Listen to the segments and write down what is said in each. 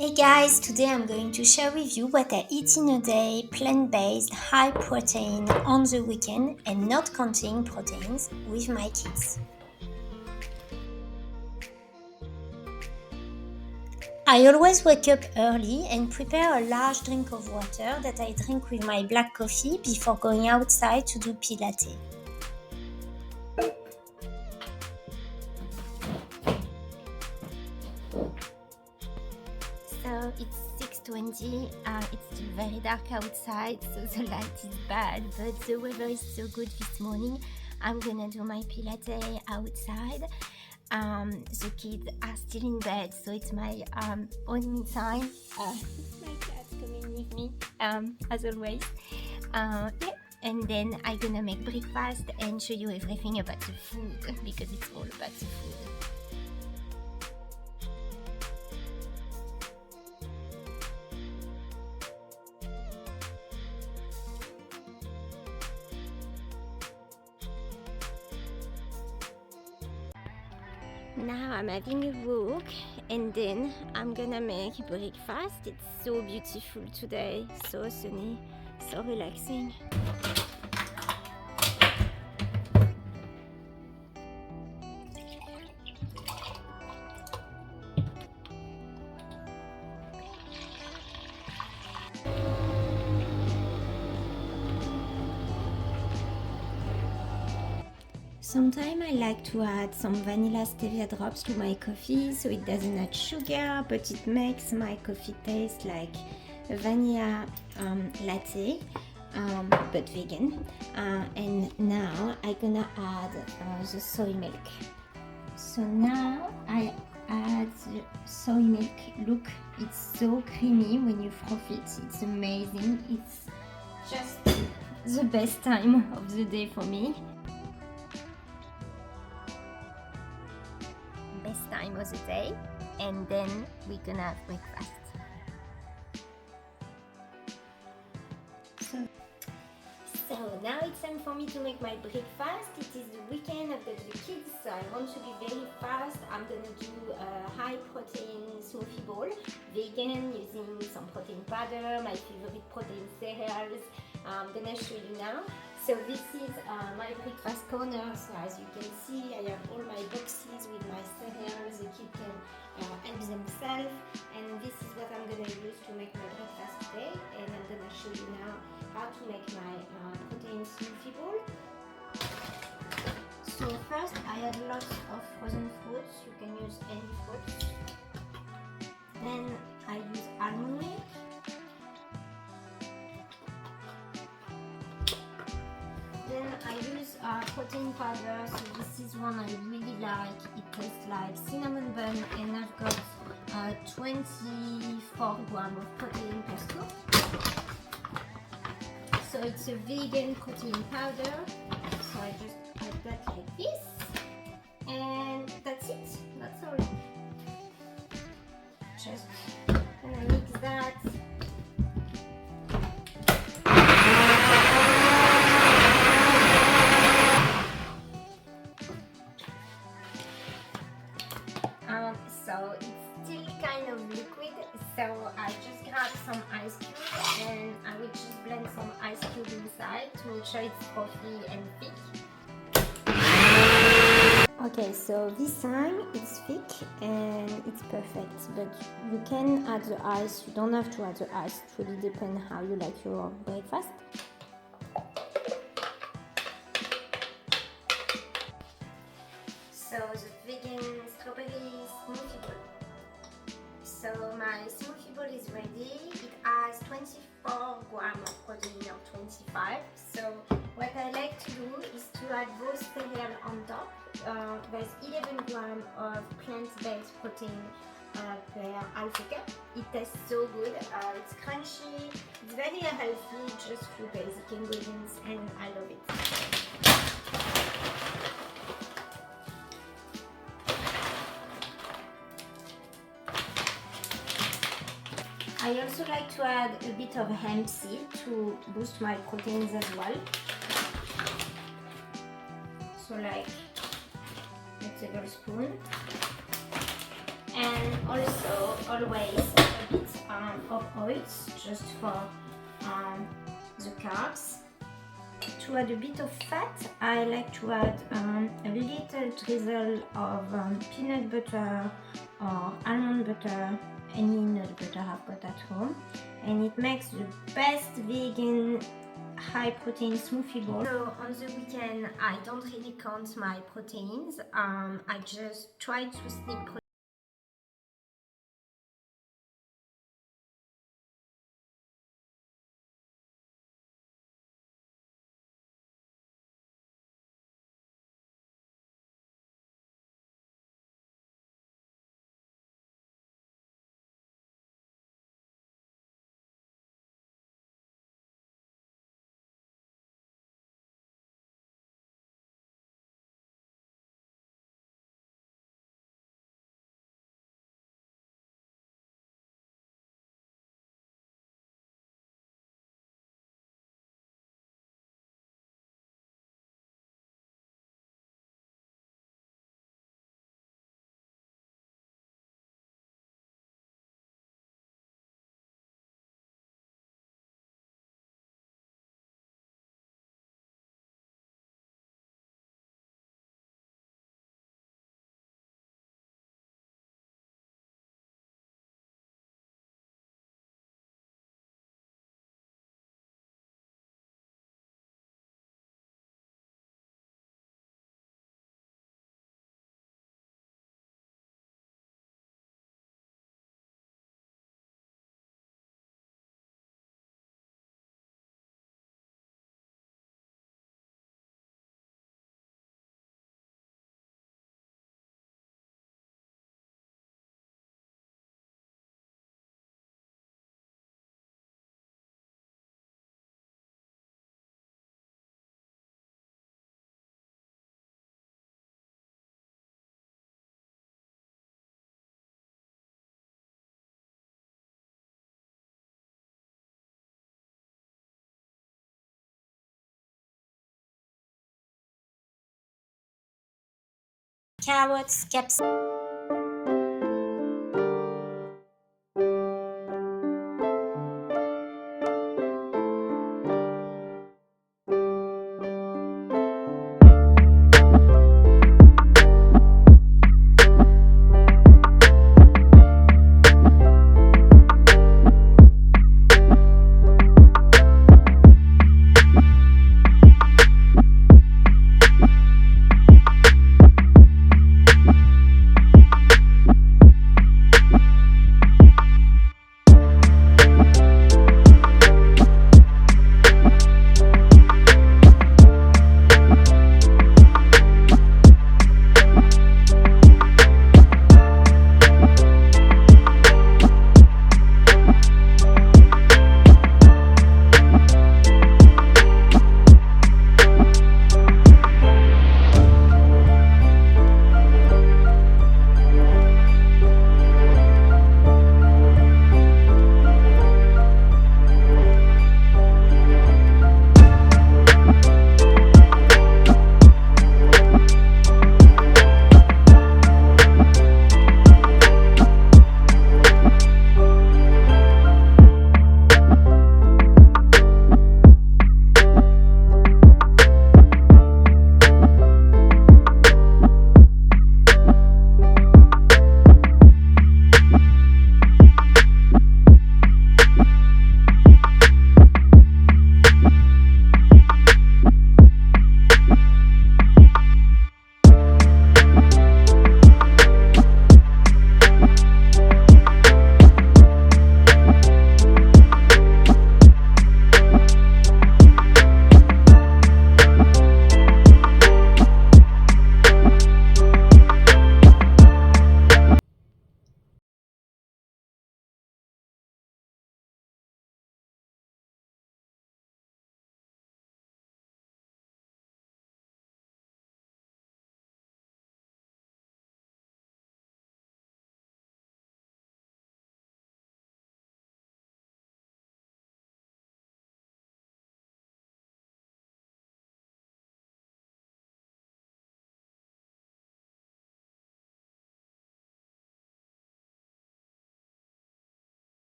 Hey guys, today I'm going to share with you what I eat in a day, plant-based, high protein on the weekend and not counting proteins with my kids. I always wake up early and prepare a large drink of water that I drink with my black coffee before going outside to do latte. So it's 6:20, it's still very dark outside, so the light is bad, but the weather is so good this morning. I'm gonna do my latte outside. The kids are still in bed, so it's my own me time. My cat's coming with me, as always. Yeah. And then I'm gonna make breakfast and show you everything about the food because it's all about the food. Now I'm having a walk and then I'm gonna make breakfast. It's so beautiful today, so sunny, so relaxing. Sometimes I like to add some vanilla stevia drops to my coffee so it doesn't add sugar, but it makes my coffee taste like a vanilla latte, but vegan. And now I'm gonna add the soy milk. So now I add the soy milk. Look, it's so creamy when you froth it. It's amazing. It's just the best time of the day for me. Best time of the day, and then we're gonna have breakfast. So now it's time for me to make my breakfast. It is the weekend, I've got the kids, so I want to be very fast. I'm gonna do a high protein smoothie bowl, vegan, using some protein powder, my favorite protein cereals. I'm gonna show you now. So this is my breakfast corner. So as you can see, I have all my boxes with my cereals. The kids can help themselves, and this is what I'm gonna use to make my breakfast today. And I'm gonna show you now how to make my protein smoothie bowl. So first, I add lots of frozen fruits. You can use any fruits. Then I use almond milk. Then I use protein powder, so this is one I really like. It tastes like cinnamon bun, and I've got 24 grams of protein per scoop. So it's a vegan protein powder, so I just add that like this, and that's it, that's all. Just gonna mix that. So it's still kind of liquid, so I just grab some ice cubes and I will just blend some ice cubes inside to make sure it's puffy and thick. Okay, so this time it's thick and it's perfect, but you can add the ice, you don't have to add the ice, it really depends how you like your breakfast. So the vegan strawberry smoothie bowl. So my smoothie bowl is ready. It has 24 grams of protein or 25. So what I like to do is to add both cereal on top. There's 11 grams of plant-based protein per half a cup. It tastes so good. It's crunchy. It's very healthy. Just few basic ingredients, and I love it. I also like to add a bit of hemp seed to boost my proteins as well. So like a tablespoon. And also always a bit of oats just for the carbs. To add a bit of fat, I like to add a little drizzle of peanut butter or almond butter, any nut butter I've got at home, and it makes the best vegan high protein smoothie bowl. So on the weekend I don't really count my proteins. I just try to sneak carrots, capsicum.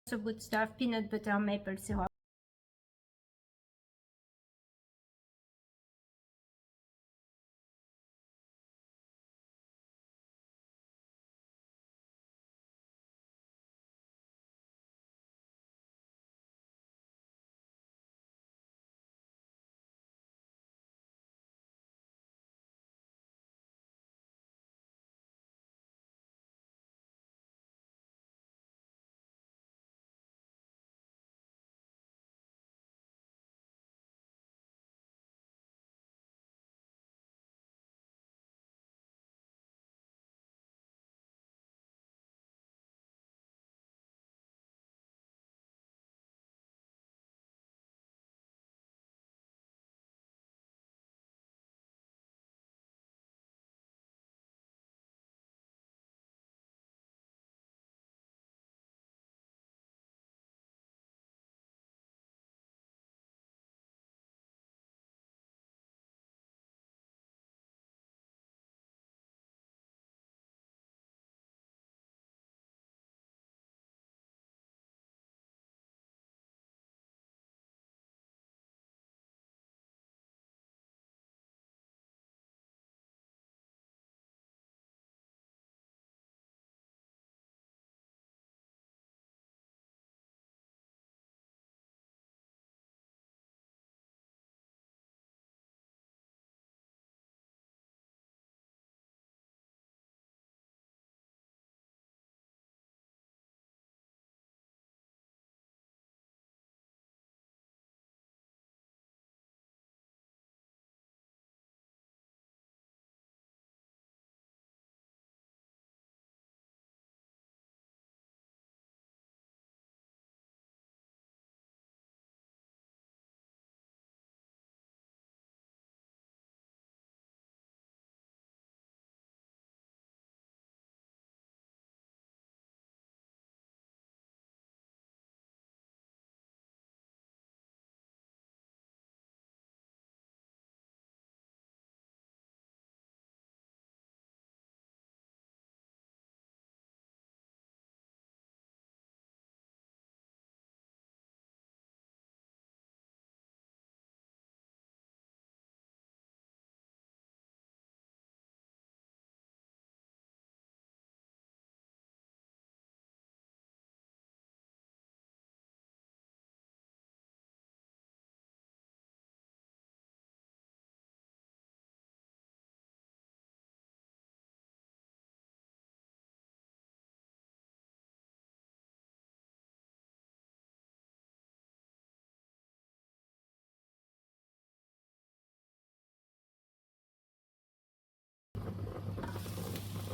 So good stuff, peanut butter, maple syrup.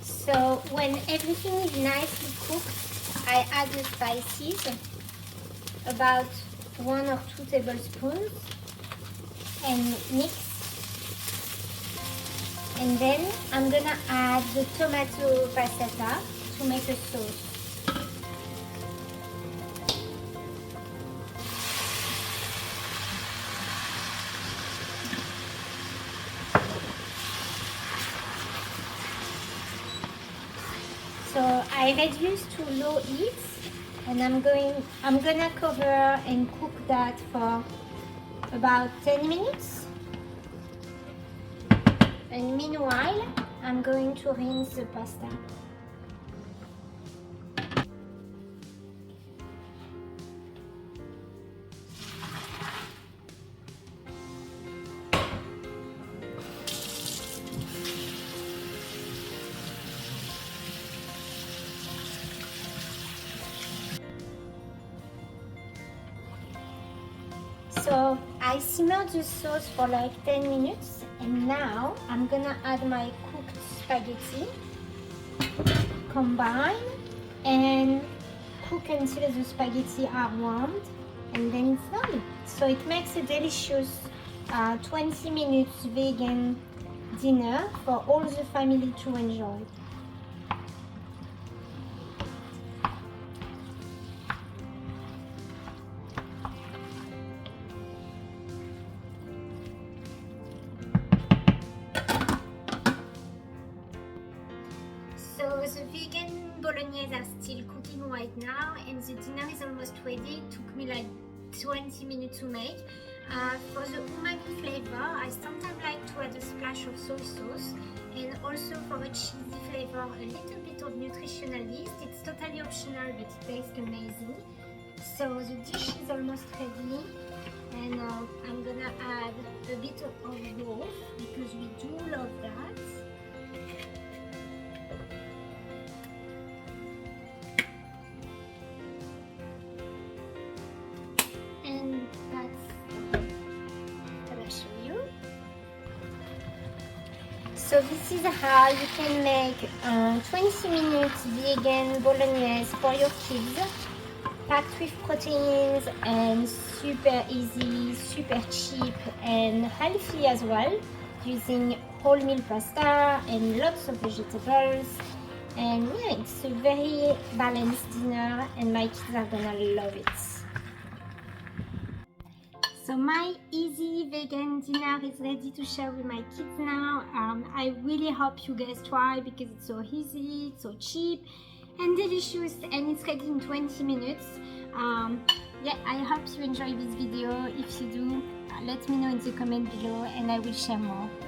So when everything is nicely cooked, I add the spices, about 1 or 2 tablespoons, and mix. And then I'm gonna add the tomato passata to make a sauce. So I reduce to low heat, and I'm gonna cover and cook that for about 10 minutes. And meanwhile, I'm going to rinse the pasta. So I simmered the sauce for like 10 minutes, and now I'm gonna add my cooked spaghetti, combine and cook until the spaghetti are warmed, and then it's done. So it makes a delicious 20 minutes vegan dinner for all the family to enjoy. So the vegan bolognese are still still cooking right now, and the dinner is almost ready. It took me like 20 minutes to make. For the umami flavor, I sometimes like to add a splash of soy sauce, and also for a cheesy flavor, a little bit of nutritional yeast. It's totally optional, but it tastes amazing. So the dish is almost ready, and I'm gonna add a bit of loaf because we do love that. And that's gonna show you. So this is how you can make 20 minutes vegan bolognese for your kids, packed with proteins and super easy, super cheap and healthy as well, using wholemeal pasta and lots of vegetables. And yeah, it's a very balanced dinner and my kids are gonna love it. So my easy vegan dinner is ready to share with my kids now. I really hope you guys try because it's so easy, it's so cheap and delicious, and it's ready in 20 minutes. Yeah, I hope you enjoy this video. If you do, let me know in the comment below and I will share more.